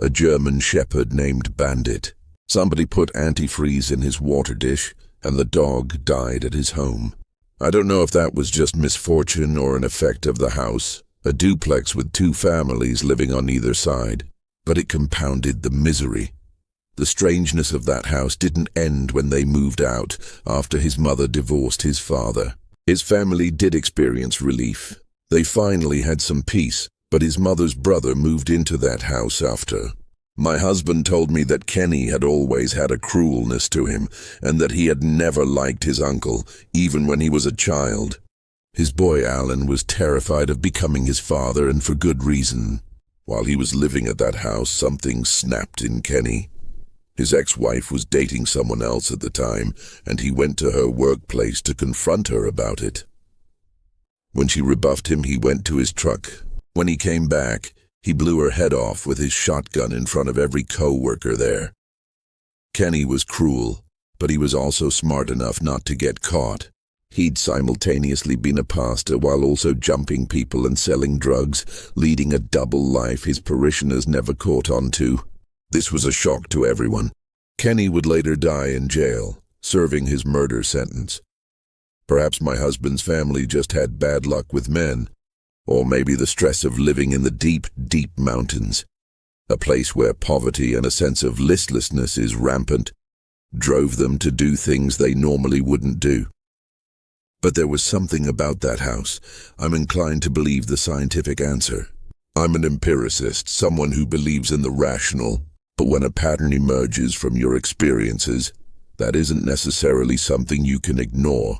a German shepherd named Bandit. Somebody put antifreeze in his water dish, and the dog died at his home. I don't know if that was just misfortune or an effect of the house, a duplex with 2 families living on either side, but it compounded the misery. The strangeness of that house didn't end when they moved out after his mother divorced his father. His family did experience relief. They finally had some peace, but his mother's brother moved into that house after. My husband told me that Kenny had always had a cruelness to him, and that he had never liked his uncle, even when he was a child. His boy Alan was terrified of becoming his father, and for good reason. While he was living at that house, something snapped in Kenny. His ex-wife was dating someone else at the time, and he went to her workplace to confront her about it. When she rebuffed him, he went to his truck. When he came back, he blew her head off with his shotgun in front of every co-worker there. Kenny was cruel, but he was also smart enough not to get caught. He'd simultaneously been a pastor while also jumping people and selling drugs, leading a double life his parishioners never caught on to. This was a shock to everyone. Kenny would later die in jail, serving his murder sentence. Perhaps my husband's family just had bad luck with men, or maybe the stress of living in the deep, deep mountains, a place where poverty and a sense of listlessness is rampant, drove them to do things they normally wouldn't do. But there was something about that house. I'm inclined to believe the scientific answer. I'm an empiricist, someone who believes in the rational, but when a pattern emerges from your experiences, that isn't necessarily something you can ignore.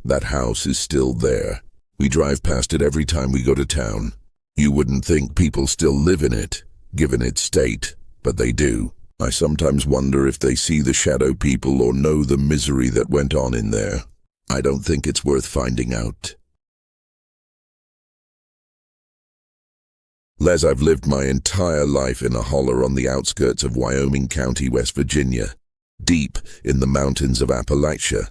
That house is still there. We drive past it every time we go to town. You wouldn't think people still live in it, given its state, but they do. I sometimes wonder if they see the shadow people or know the misery that went on in there. I don't think it's worth finding out. Les, I've lived my entire life in a holler on the outskirts of Wyoming County, West Virginia, deep in the mountains of Appalachia.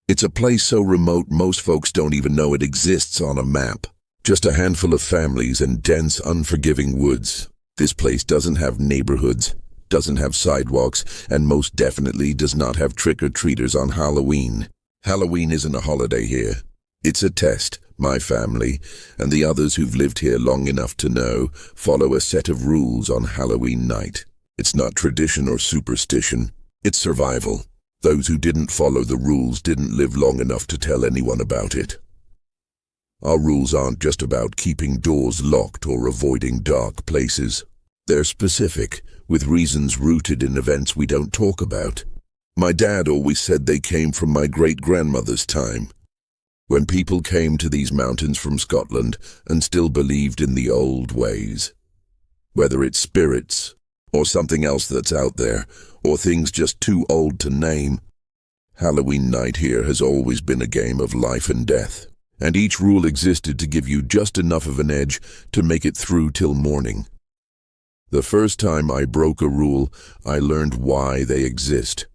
It's a place so remote most folks don't even know it exists on a map. Just a handful of families and dense, unforgiving woods. This place doesn't have neighborhoods, doesn't have sidewalks, and most definitely does not have trick-or-treaters on Halloween. Halloween isn't a holiday here. It's a test. My family, and the others who've lived here long enough to know, follow a set of rules on Halloween night. It's not tradition or superstition. It's survival. Those who didn't follow the rules didn't live long enough to tell anyone about it. Our rules aren't just about keeping doors locked or avoiding dark places. They're specific, with reasons rooted in events we don't talk about. My dad always said they came from my great-grandmother's time, when people came to these mountains from Scotland and still believed in the old ways. Whether it's spirits, or something else that's out there, or things just too old to name, Halloween night here has always been a game of life and death, and each rule existed to give you just enough of an edge to make it through till morning. The first time I broke a rule, I learned why they exist,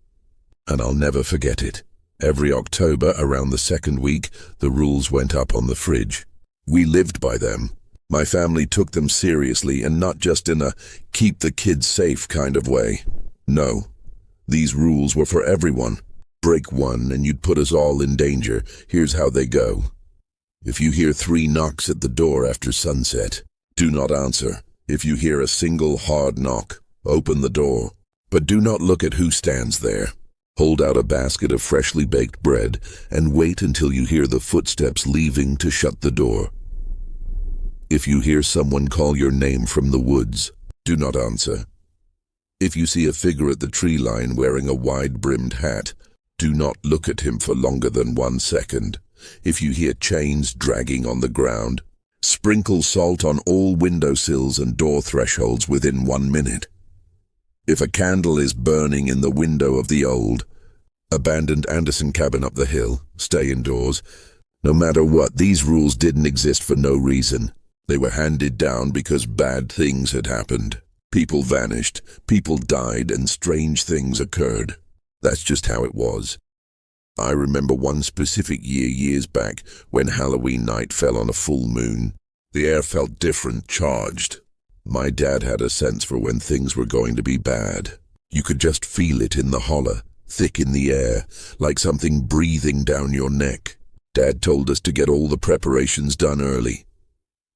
and I'll never forget it. Every October, around the second week, the rules went up on the fridge. We lived by them. My family took them seriously, and not just in a keep the kids safe kind of way. No, these rules were for everyone. Break one and you'd put us all in danger. Here's how they go. If you hear 3 knocks at the door after sunset, do not answer. If you hear a single hard knock, open the door. But do not look at who stands there. Hold out a basket of freshly baked bread and wait until you hear the footsteps leaving to shut the door. If you hear someone call your name from the woods, do not answer. If you see a figure at the tree line wearing a wide-brimmed hat, do not look at him for longer than 1 second. If you hear chains dragging on the ground, sprinkle salt on all windowsills and door thresholds within 1 minute. If a candle is burning in the window of the old, abandoned Anderson cabin up the hill, stay indoors. No matter what, these rules didn't exist for no reason. They were handed down because bad things had happened. People vanished, people died, and strange things occurred. That's just how it was. I remember one specific year years back when Halloween night fell on a full moon. The air felt different, charged. My dad had a sense for when things were going to be bad. You could just feel it in the holler, thick in the air, like something breathing down your neck. Dad told us to get all the preparations done early.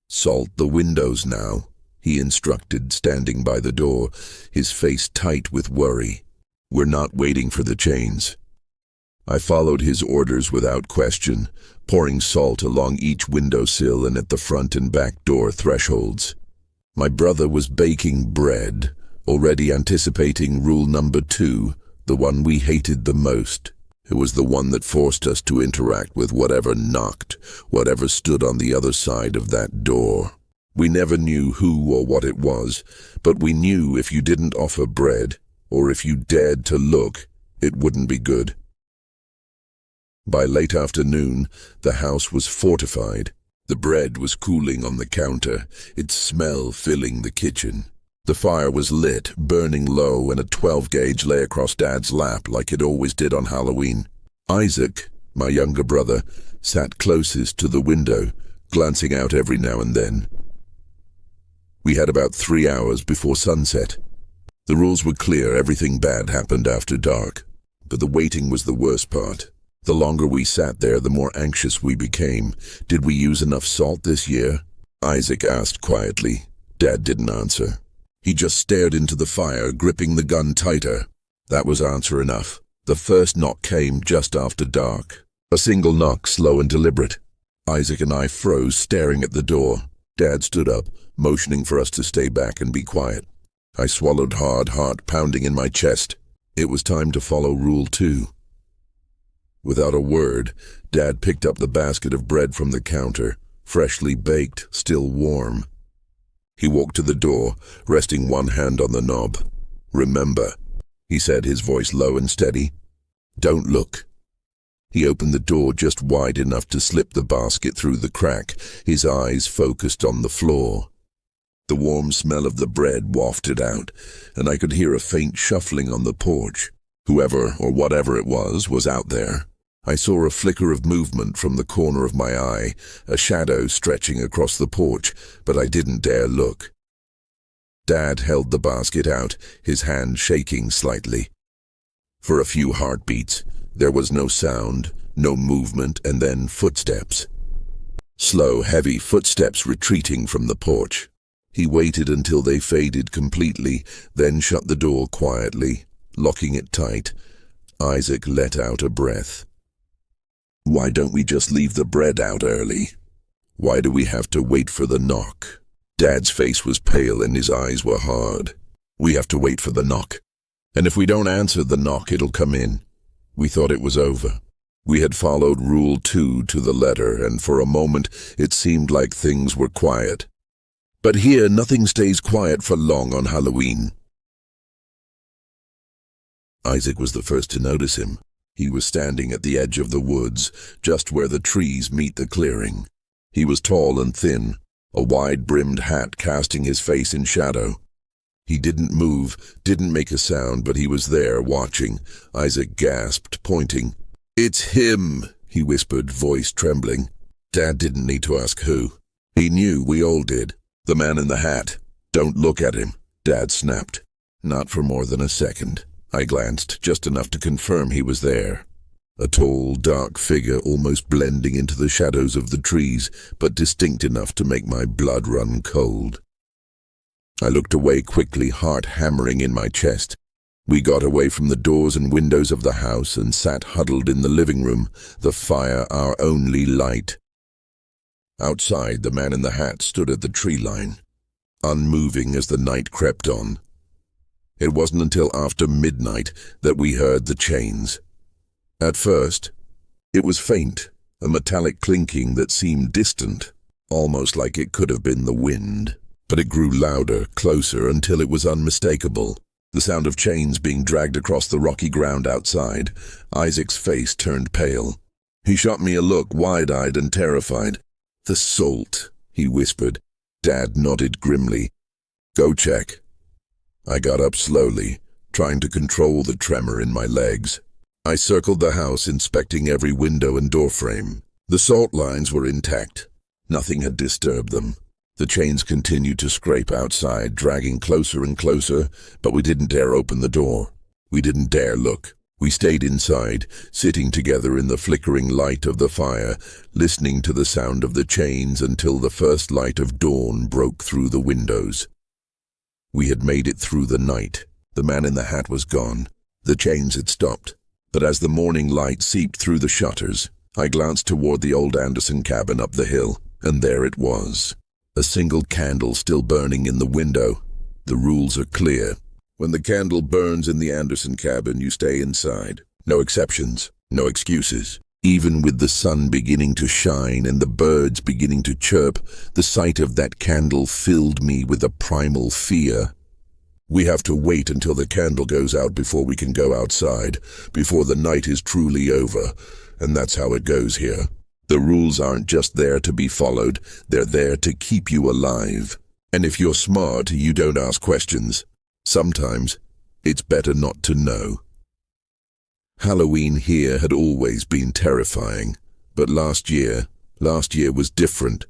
Salt the windows now, he instructed, standing by the door, his face tight with worry. We're not waiting for the chains. I followed his orders without question, pouring salt along each windowsill and at the front and back door thresholds. My brother was baking bread, already anticipating rule number 2, the one we hated the most. It was the one that forced us to interact with whatever knocked, whatever stood on the other side of that door. We never knew who or what it was, but we knew if you didn't offer bread, or if you dared to look, it wouldn't be good. By late afternoon, the house was fortified. The bread was cooling on the counter, its smell filling the kitchen. The fire was lit, burning low, and a 12-gauge lay across Dad's lap like it always did on Halloween. Isaac, my younger brother, sat closest to the window, glancing out every now and then. We had about 3 hours before sunset. The rules were clear, everything bad happened after dark. But the waiting was the worst part. The longer we sat there, the more anxious we became. Did we use enough salt this year? Isaac asked quietly. Dad didn't answer. He just stared into the fire, gripping the gun tighter. That was answer enough. The first knock came just after dark. A single knock, slow and deliberate. Isaac and I froze, staring at the door. Dad stood up, motioning for us to stay back and be quiet. I swallowed hard, heart pounding in my chest. It was time to follow Rule 2. Without a word, Dad picked up the basket of bread from the counter, freshly baked, still warm. He walked to the door, resting one hand on the knob. "Remember," he said, his voice low and steady. "Don't look." He opened the door just wide enough to slip the basket through the crack, his eyes focused on the floor. The warm smell of the bread wafted out, and I could hear a faint shuffling on the porch. Whoever or whatever it was out there. I saw a flicker of movement from the corner of my eye, a shadow stretching across the porch, but I didn't dare look. Dad held the basket out, his hand shaking slightly. For a few heartbeats, there was no sound, no movement, and then footsteps. Slow, heavy footsteps retreating from the porch. He waited until they faded completely, then shut the door quietly, locking it tight. Isaac let out a breath. "Why don't we just leave the bread out early? Why do we have to wait for the knock?" Dad's face was pale and his eyes were hard. "We have to wait for the knock. And if we don't answer the knock, it'll come in. We thought it was over. We had followed Rule 2 to the letter, and for a moment it seemed like things were quiet. But here, nothing stays quiet for long on Halloween. Isaac was the first to notice him. He was standing at the edge of the woods, just where the trees meet the clearing. He was tall and thin, a wide-brimmed hat casting his face in shadow. He didn't move, didn't make a sound, but he was there, watching. Isaac gasped, pointing. "It's him," he whispered, voice trembling. Dad didn't need to ask who. He knew, we all did. "The man in the hat. Don't look at him," Dad snapped. Not for more than a second. I glanced, just enough to confirm he was there. A tall, dark figure almost blending into the shadows of the trees, but distinct enough to make my blood run cold. I looked away quickly, heart hammering in my chest. We got away from the doors and windows of the house and sat huddled in the living room, the fire our only light. Outside, the man in the hat stood at the tree line, unmoving as the night crept on. It wasn't until after midnight that we heard the chains. At first, it was faint, a metallic clinking that seemed distant, almost like it could have been the wind. But it grew louder, closer, until it was unmistakable. The sound of chains being dragged across the rocky ground outside. Isaac's face turned pale. He shot me a look, wide-eyed and terrified. "The salt," he whispered. Dad nodded grimly. "Go check." I got up slowly, trying to control the tremor in my legs. I circled the house, inspecting every window and doorframe. The salt lines were intact. Nothing had disturbed them. The chains continued to scrape outside, dragging closer and closer, but we didn't dare open the door. We didn't dare look. We stayed inside, sitting together in the flickering light of the fire, listening to the sound of the chains until the first light of dawn broke through the windows. We had made it through the night. The man in the hat was gone. The chains had stopped. But as the morning light seeped through the shutters, I glanced toward the old Anderson cabin up the hill, and there it was. A single candle still burning in the window. The rules are clear. When the candle burns in the Anderson cabin, you stay inside. No exceptions, no excuses. Even with the sun beginning to shine and the birds beginning to chirp, the sight of that candle filled me with a primal fear. We have to wait until the candle goes out before we can go outside, before the night is truly over, and that's how it goes here. The rules aren't just there to be followed, they're there to keep you alive. And if you're smart, you don't ask questions. Sometimes, it's better not to know. Halloween here had always been terrifying, but last year was different.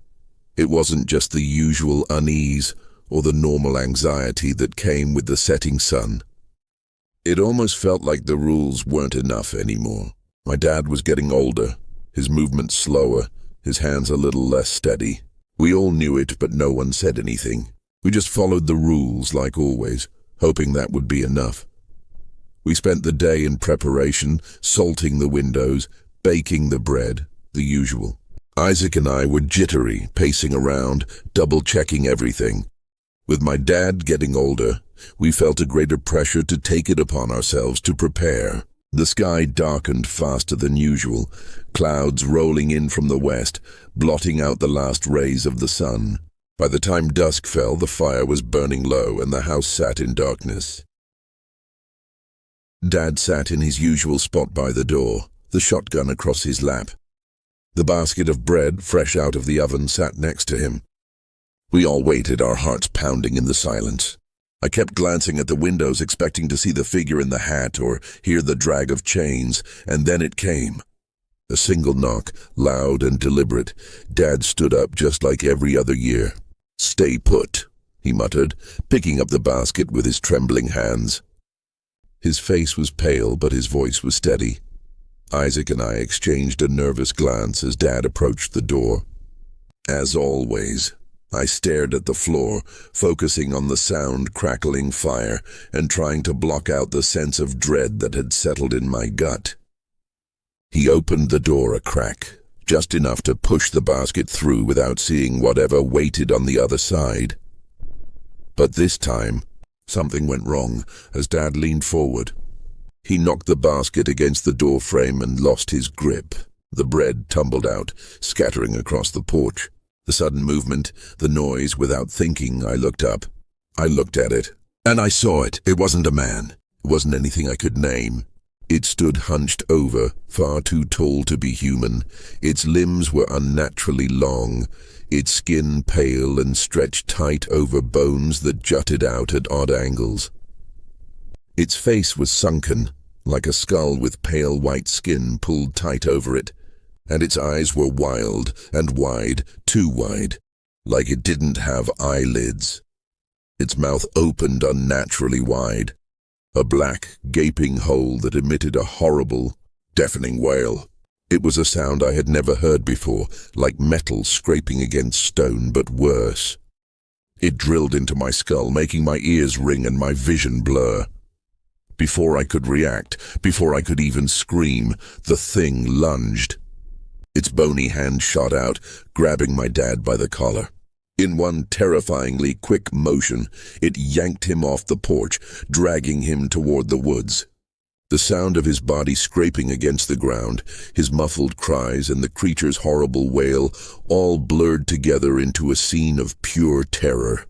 It wasn't just the usual unease or the normal anxiety that came with the setting sun. It almost felt like the rules weren't enough anymore. My dad was getting older. His movements slower, his hands a little less steady. We all knew it, but no one said anything. We just followed the rules like always, hoping that would be enough. We spent the day in preparation, salting the windows, baking the bread, the usual. Isaac and I were jittery, pacing around, double-checking everything. With my dad getting older, we felt a greater pressure to take it upon ourselves to prepare. The sky darkened faster than usual, clouds rolling in from the west, blotting out the last rays of the sun. By the time dusk fell, the fire was burning low and the house sat in darkness. Dad sat in his usual spot by the door, the shotgun across his lap. The basket of bread, fresh out of the oven, sat next to him. We all waited, our hearts pounding in the silence. I kept glancing at the windows, expecting to see the figure in the hat or hear the drag of chains, and then it came. A single knock, loud and deliberate. Dad stood up just like every other year. "Stay put," he muttered, picking up the basket with his trembling hands. His face was pale, but his voice was steady. Isaac and I exchanged a nervous glance as Dad approached the door. As always, I stared at the floor, focusing on the sound crackling fire and trying to block out the sense of dread that had settled in my gut. He opened the door a crack, just enough to push the basket through without seeing whatever waited on the other side. But this time, Something went wrong as Dad leaned forward. He knocked the basket against the door frame and lost his grip. The bread tumbled out, scattering across the porch. The sudden movement, the noise, without thinking, I looked up. I looked at it, and I saw it. It wasn't a man. It wasn't anything I could name. It stood hunched over, far too tall to be human. Its limbs were unnaturally long, its skin pale and stretched tight over bones that jutted out at odd angles. Its face was sunken, like a skull with pale white skin pulled tight over it, and its eyes were wild and wide, too wide, like it didn't have eyelids. Its mouth opened unnaturally wide, a black, gaping hole that emitted a horrible, deafening wail. It was a sound I had never heard before, like metal scraping against stone, but worse. It drilled into my skull, making my ears ring and my vision blur. Before I could react, before I could even scream, the thing lunged. Its bony hand shot out, grabbing my dad by the collar. In one terrifyingly quick motion, it yanked him off the porch, dragging him toward the woods. The sound of his body scraping against the ground, his muffled cries, and the creature's horrible wail all blurred together into a scene of pure terror.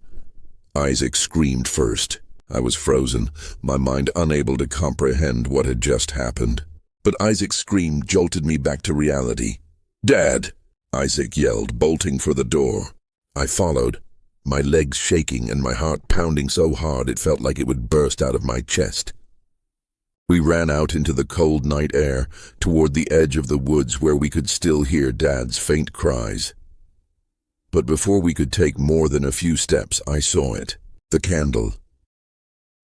Isaac screamed first. I was frozen, my mind unable to comprehend what had just happened. But Isaac's scream jolted me back to reality. "Dad!" Isaac yelled, bolting for the door. I followed, my legs shaking and my heart pounding so hard it felt like it would burst out of my chest. We ran out into the cold night air, toward the edge of the woods where we could still hear Dad's faint cries. But before we could take more than a few steps, I saw it. The candle.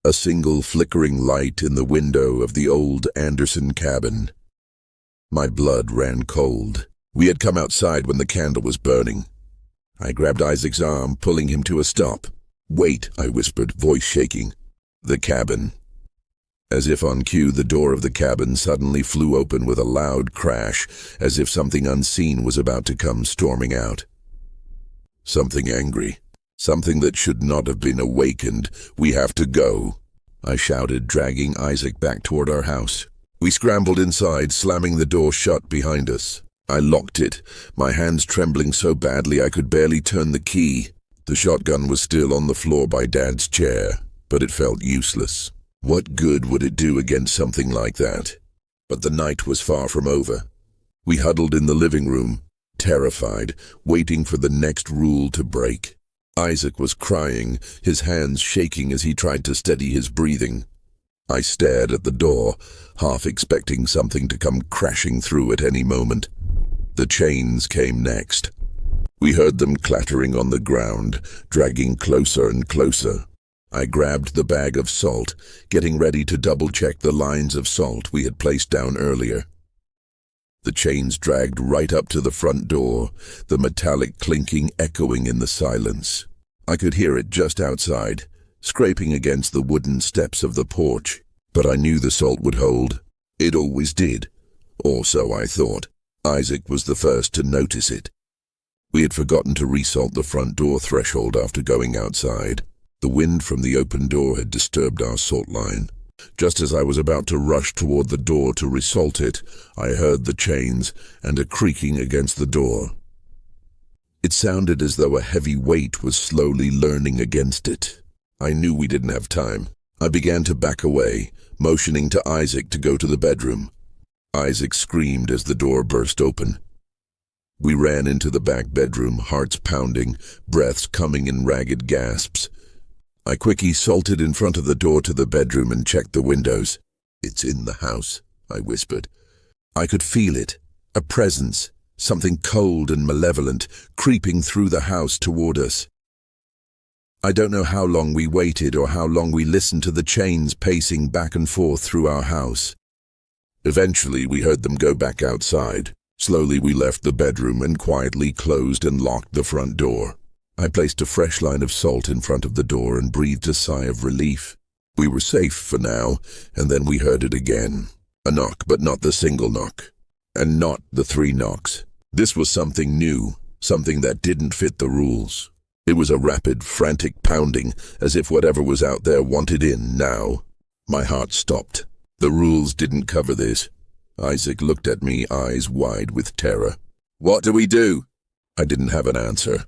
A single flickering light in the window of the old Anderson cabin. My blood ran cold. We had come outside when the candle was burning. I grabbed Isaac's arm, pulling him to a stop. "Wait," I whispered, voice shaking. The cabin. As if on cue, the door of the cabin suddenly flew open with a loud crash, as if something unseen was about to come storming out. Something angry. Something that should not have been awakened. "We have to go," I shouted, dragging Isaac back toward our house. We scrambled inside, slamming the door shut behind us. I locked it, my hands trembling so badly I could barely turn the key. The shotgun was still on the floor by Dad's chair, but it felt useless. What good would it do against something like that? But the night was far from over. We huddled in the living room, terrified, waiting for the next rule to break. Isaac was crying, his hands shaking as he tried to steady his breathing. I stared at the door, half expecting something to come crashing through at any moment. The chains came next. We heard them clattering on the ground, dragging closer and closer. I grabbed the bag of salt, getting ready to double-check the lines of salt we had placed down earlier. The chains dragged right up to the front door, the metallic clinking echoing in the silence. I could hear it just outside, scraping against the wooden steps of the porch. But I knew the salt would hold. It always did. Or so I thought. Isaac was the first to notice it. We had forgotten to resalt the front door threshold after going outside. The wind from the open door had disturbed our salt line. Just as I was about to rush toward the door to resalt it, I heard the chains and a creaking against the door. It sounded as though a heavy weight was slowly leaning against it. I knew we didn't have time. I began to back away, motioning to Isaac to go to the bedroom. Isaac screamed as the door burst open. We ran into the back bedroom, hearts pounding, breaths coming in ragged gasps. I quickly salted in front of the door to the bedroom and checked the windows. "It's in the house," I whispered. I could feel it, a presence, something cold and malevolent, creeping through the house toward us. I don't know how long we waited or how long we listened to the chains pacing back and forth through our house. Eventually, we heard them go back outside. Slowly, we left the bedroom and quietly closed and locked the front door. I placed a fresh line of salt in front of the door and breathed a sigh of relief. We were safe for now, and then we heard it again. A knock, but not the single knock. And not the 3 knocks. This was something new, something that didn't fit the rules. It was a rapid, frantic pounding, as if whatever was out there wanted in now. My heart stopped. The rules didn't cover this. Isaac looked at me, eyes wide with terror. "What do we do?" I didn't have an answer.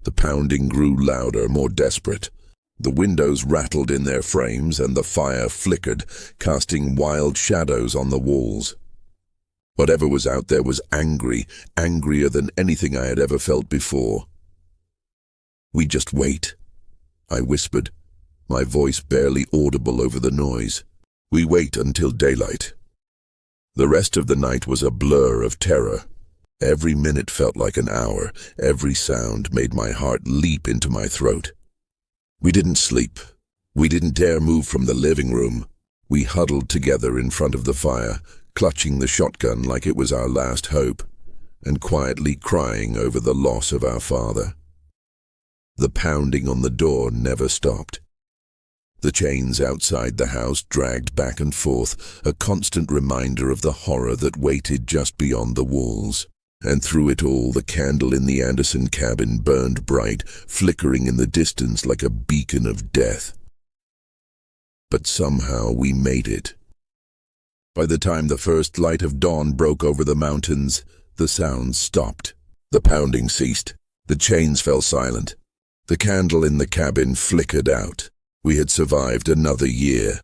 The pounding grew louder, more desperate. The windows rattled in their frames and the fire flickered, casting wild shadows on the walls. Whatever was out there was angry, angrier than anything I had ever felt before. "We just wait," I whispered, my voice barely audible over the noise. "We wait until daylight." The rest of the night was a blur of terror. Every minute felt like an hour. Every sound made my heart leap into my throat. We didn't sleep. We didn't dare move from the living room. We huddled together in front of the fire, clutching the shotgun like it was our last hope, and quietly crying over the loss of our father. The pounding on the door never stopped. The chains outside the house dragged back and forth, a constant reminder of the horror that waited just beyond the walls. And through it all, the candle in the Anderson cabin burned bright, flickering in the distance like a beacon of death. But somehow we made it. By the time the first light of dawn broke over the mountains, the sounds stopped. The pounding ceased. The chains fell silent. The candle in the cabin flickered out. We had survived another year.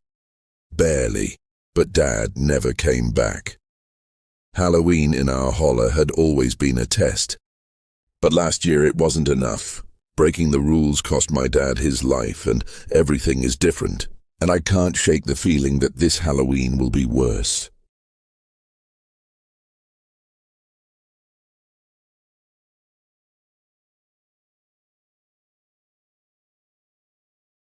Barely, but Dad never came back. Halloween in our holler had always been a test. But last year it wasn't enough. Breaking the rules cost my dad his life, and everything is different. And I can't shake the feeling that this Halloween will be worse.